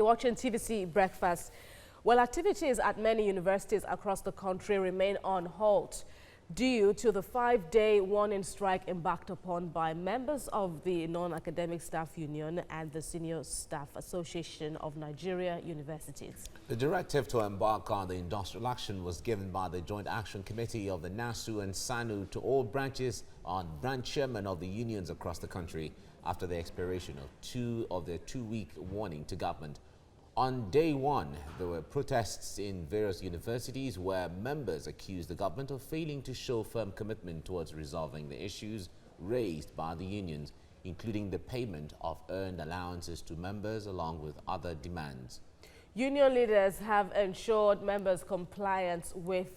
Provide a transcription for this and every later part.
watching TVC Breakfast. Well, activities at many universities across the country remain on halt due to the 5-day warning strike embarked upon by members of the Non-Academic Staff Union and the Senior Staff Association of Nigeria Universities. The directive to embark on the industrial action was given by the Joint Action Committee of the NASU and SSANU to all branches and branch chairmen of the unions across the country after the expiration of their two-week warning to government. On day one, there were protests in various universities where members accused the government of failing to show firm commitment towards resolving the issues raised by the unions, including the payment of earned allowances to members along with other demands. Union leaders have ensured members' compliance with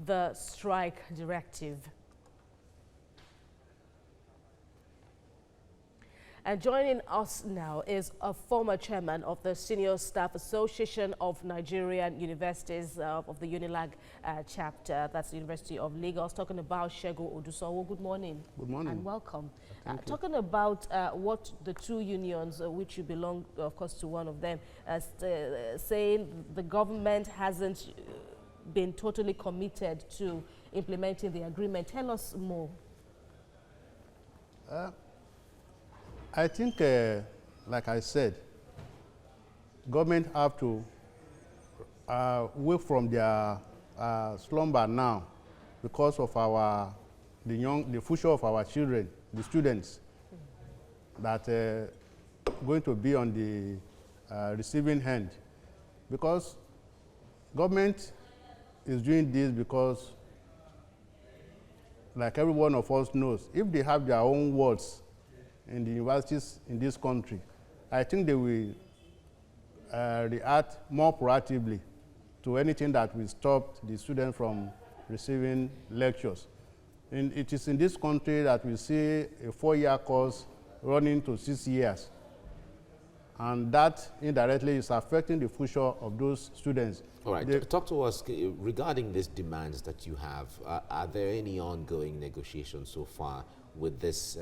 the strike directive. And joining us now is a former chairman of the Senior Staff Association of Nigerian Universities of the UNILAG chapter. That's the University of Lagos, talking about Segun Odusowo. Good morning. Good morning. And welcome. Talking about what the two unions, which you belong, of course, to one of them, saying the government hasn't been totally committed to implementing the agreement. Tell us more. I think, like I said, government have to wake from their slumber now because of the future of our children, the students, that going to be on the receiving end. Because government is doing this because, like every one of us knows, if they have their own words in the universities in this country, I think they will react more proactively to anything that will stop the students from receiving lectures. And it is in this country that we see a 4-year course running to 6 years. And that indirectly is affecting the future of those students. All right, talk to us regarding these demands that you have. Are there any ongoing negotiations so far with this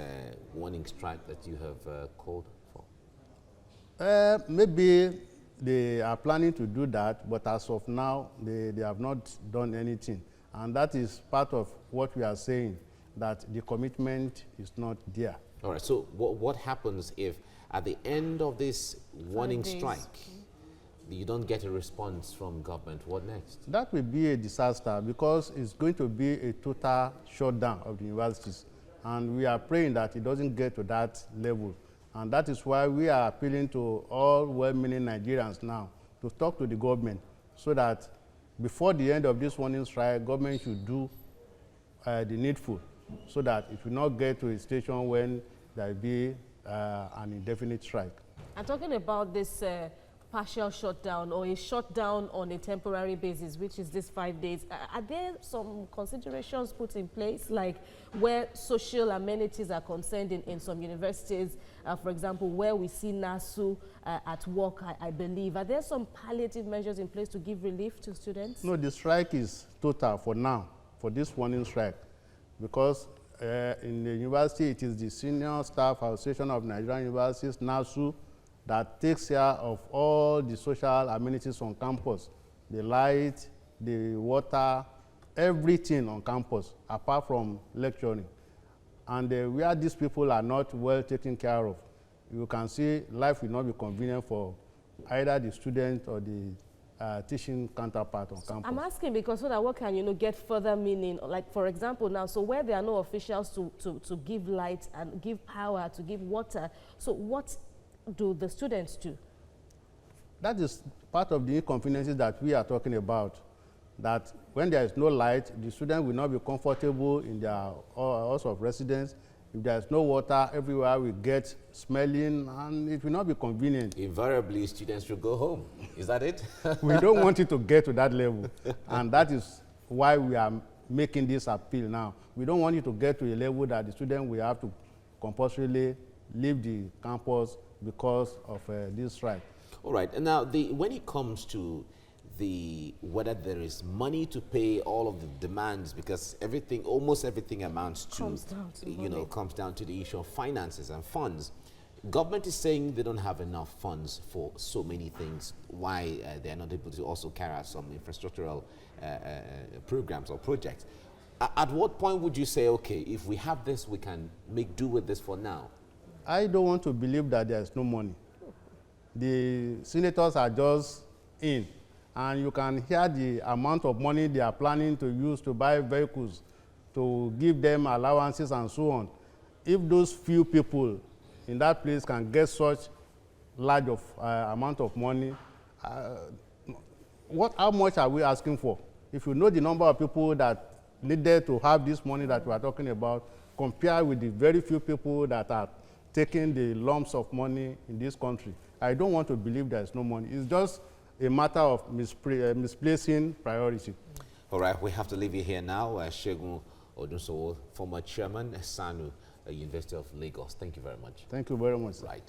warning strike that you have called for? Maybe they are planning to do that, but as of now, they have not done anything. And that is part of what we are saying, that the commitment is not there. All right, so what happens if at the end of this warning strike, you don't get a response from government? What next? That will be a disaster because it's going to be a total shutdown of the universities. And we are praying that it doesn't get to that level. And that is why we are appealing to all well-meaning Nigerians now to talk to the government so that before the end of this warning strike, government should do the needful so that it will not get to a station when there will be an indefinite strike. I'm talking about this partial shutdown or a shutdown on a temporary basis, which is this 5 days. Are there some considerations put in place, like where social amenities are concerned in some universities, for example, where we see NASU at work, I believe. Are there some palliative measures in place to give relief to students? No, the strike is total for now, for this warning strike, because in the university, it is the Senior Staff Association of Nigerian Universities, NASU, that takes care of all the social amenities on campus, the light, the water, everything on campus, apart from lecturing. And where these people are not well taken care of, you can see life will not be convenient for either the student or the teaching counterpart on campus. I'm asking because so that what can get further meaning, like for example now, so where there are no officials to give light and give power, to give water, so what do the students do? That is part of the inconveniences that we are talking about, that when there is no light, the student will not be comfortable in their house of residence. If there is no water, everywhere we get smelling, and it will not be convenient. Invariably, students should go home. Is that it? We don't want it to get to that level, and that is why we are making this appeal now. We don't want it to get to a level that the student will have to compulsorily leave the campus because of this strike. All right. And now, when it comes to whether there is money to pay all of the demands, because almost everything amounts to, comes down to the issue of finances and funds. Government is saying they don't have enough funds for so many things. Why they are not able to also carry out some infrastructural programs or projects. At what point would you say, okay, if we have this, we can make do with this for now? I don't want to believe that there is no money. The senators are just in, and you can hear the amount of money they are planning to use to buy vehicles, to give them allowances and so on. If those few people in that place can get such large of amount of money, how much are we asking for? If you know the number of people that needed to have this money that we are talking about, compared with the very few people that are taking the lumps of money in this country, I don't want to believe there's no money. It's just a matter of misplacing priority. All right, we have to leave you here now. Segun Odunsowo, former chairman, SSANU University of Lagos. Thank you very much. Thank you very much. Right.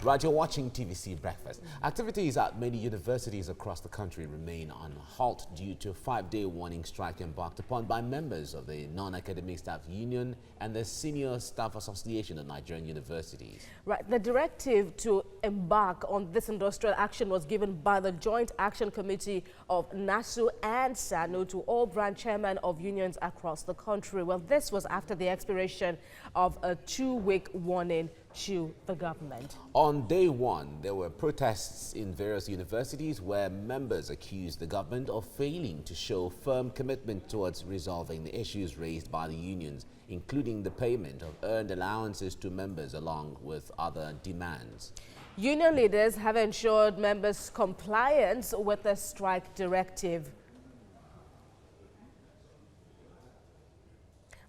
Right, you're watching TVC Breakfast. Activities at many universities across the country remain on halt due to a 5-day warning strike embarked upon by members of the Non-Academic Staff Union and the Senior Staff Association of Nigerian Universities. Right, the directive to embark on this industrial action was given by the Joint Action Committee of NASU and SSANU to all branch chairmen of unions across the country. Well, this was after the expiration of a 2-week warning to the government. On day one, there were protests in various universities where members accused the government of failing to show firm commitment towards resolving the issues raised by the unions, including the payment of earned allowances to members along with other demands. Union leaders have ensured members' compliance with the strike directive.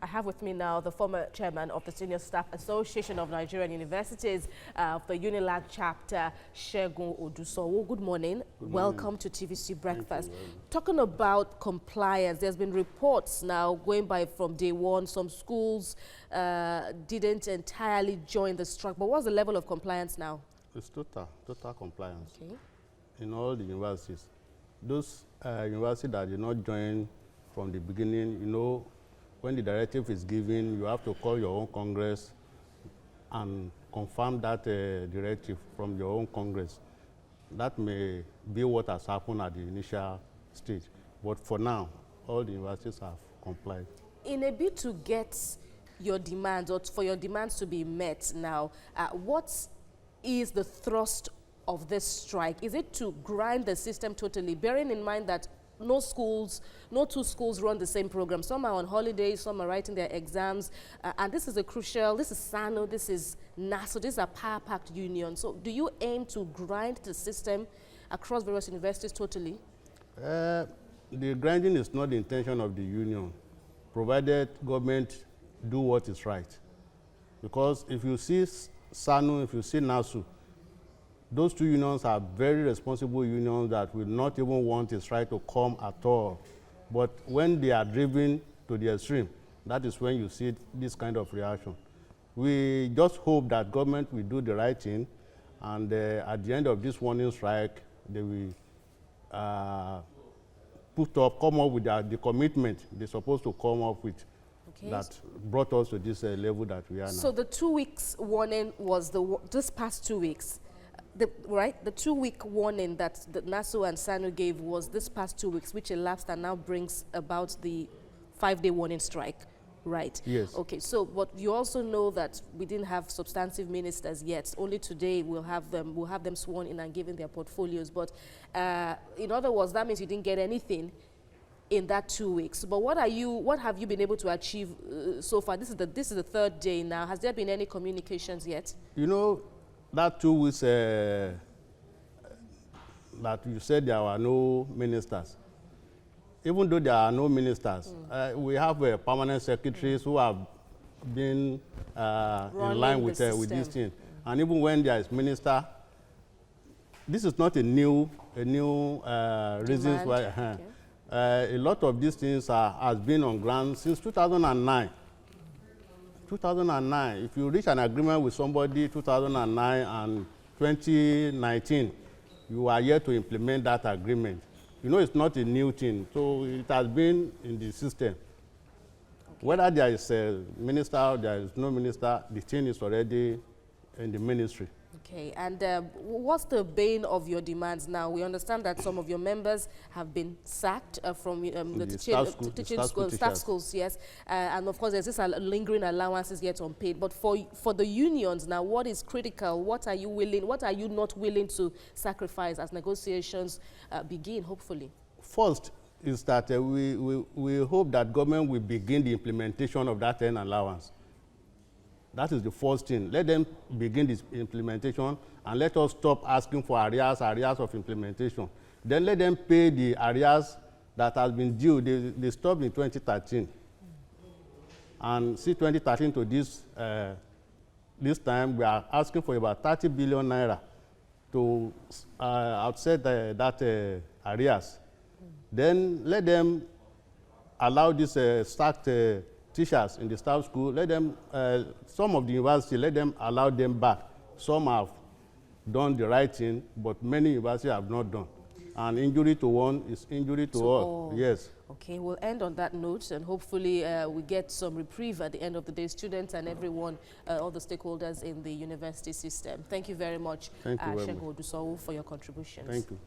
I have with me now the former chairman of the Senior Staff Association of Nigerian Universities, of the UNILAG chapter, Segun Odunsowo. Good morning. Welcome to TVC Breakfast. Talking about compliance, there's been reports now going by from day one. Some schools didn't entirely join the strike. But what's the level of compliance now? It's total compliance. Okay. In all the universities. Those universities that did not join from the beginning, you know, when the directive is given, you have to call your own Congress and confirm that directive from your own Congress. That may be what has happened at the initial stage. But for now, all the universities have complied. In a bid to get your demands, or for your demands to be met now, what is the thrust of this strike? Is it to grind the system totally, bearing in mind that no two schools run the same program? Some are on holidays, some are writing their exams, and this is this is SSANU, this is NASU, these are power-packed unions. So do you aim to grind the system across various universities totally? The grinding is not the intention of the union, provided government do what is right. Because if you see SSANU, if you see NASU, those two unions are very responsible unions that will not even want a strike to come at all. But when they are driven to the extreme, that is when you see this kind of reaction. We just hope that government will do the right thing, and at the end of this warning strike, they will come up with the commitment they're supposed to come up with. Okay. That brought us to this level that we are now. So the 2 weeks warning was this past 2 weeks. The 2-week warning that the NASU and SSANU gave was this past 2 weeks, which elapsed and now brings about the 5-day warning strike, right? Yes. Okay, so but you also know that we didn't have substantive ministers yet. Only today we'll have them sworn in and given their portfolios. But in other words, that means you didn't get anything in that 2 weeks. But what have you been able to achieve so far? This is the 3rd day now. Has there been any communications yet? You know, that 2 weeks that you said there were no ministers. Even though there are no ministers, we have permanent secretaries who have been in line with this thing. And even when there is minister, this is not a new reason why. Okay. A lot of these things has been on ground since 2009. 2009, if you reach an agreement with somebody 2009 and 2019, you are yet to implement that agreement. You know, it's not a new thing, so it has been in the system. Whether there is a minister or there is no minister, the thing is already in the ministry. Okay, and what's the bane of your demands now? We understand that some of your members have been sacked from the staff schools, yes. And of course, there's this lingering allowances yet unpaid. But for the unions now, what is critical? What are you not willing to sacrifice as negotiations begin, hopefully? First is that we hope that government will begin the implementation of that allowance. That is the first thing. Let them begin this implementation and let us stop asking for arrears of implementation. Then let them pay the arrears that has been due. They stopped in 2013. And see 2013 to this time, we are asking for about 30 billion naira to offset that arrears. Then let them allow this sacked teachers in the staff school, let them, some of the universities, let them allow them back. Some have done the right thing, but many universities have not done. And injury to one is injury to all. Yes. Okay, we'll end on that note, and hopefully we get some reprieve at the end of the day, students and everyone, all the stakeholders in the university system. Thank you very much, Shegun Odusowu, for your contributions. Thank you.